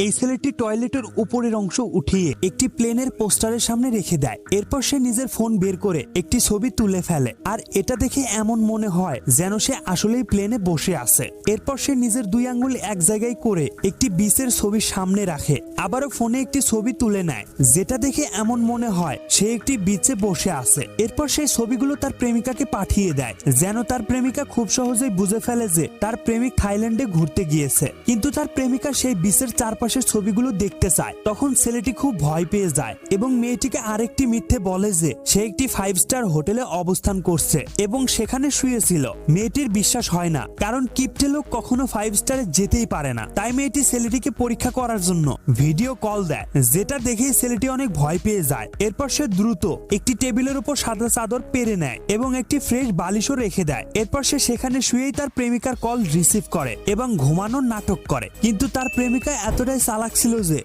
এই ছেলেটি টয়লেটের উপরের অংশ উঠিয়ে একটি প্লেনের পোস্টারের সামনে রেখে দেয়। এরপর সে নিজের ফোন বের করে একটি ছবি তুলে ফেলে, আর এটা দেখে এমন মনে হয় যেন সে আসলেই প্লেনে বসে আছে। এরপর সে নিজের 2 আঙ্গুল এক জায়গায় করে একটি বিচের ছবি সামনে রাখে, আবারও ফোনে একটি ছবি তুলে নেয়, যেটা দেখে এমন মনে হয় সে একটি বিচে বসে আছে। এরপর সেই ছবিগুলো তার প্রেমিকাকে পাঠিয়ে দেয়, যেন তার প্রেমিকা খুব সহজেই বুঝে ফেলে যে তার প্রেমিক থাইল্যান্ডে ঘুরতে গিয়েছে। কিন্তু তার প্রেমিকা সেই বিচের চারপাশের ছবিগুলো দেখতে চায়। তখন ছেলেটি খুব ভয় পেয়ে যায় এবং মেয়েটিকে আরেকটি মিথ্যে বলে যে সে একটি 5 স্টার হোটেলে অবস্থান করছে এবং সেখানে শুয়েছিল। মেয়েটির বিশ্বাস হয় না, কারণ কিপ্টে লোক কখনো 5 স্টারে যেতেই পারে না। তাই মেয়েটি ছেলেটিকে পরীক্ষা করার জন্য ভিডিও কল দেয়, যেটা দেখেই ছেলেটি অনেক ভয় পেয়ে যায়। এরপর সে দ্রুত একটি টেবিলের উপর সাদা চাদর পেরে নেয় এবং একটি ফ্রেশ বালিশও রেখে দেয়। এরপর সে সেখানে শুয়েই তার প্রেমিকার কল রিসিভ করে এবং ঘুমানোর নাটক করে। কিন্তু তার প্রেমিকা এতটাই চালাক ছিল যে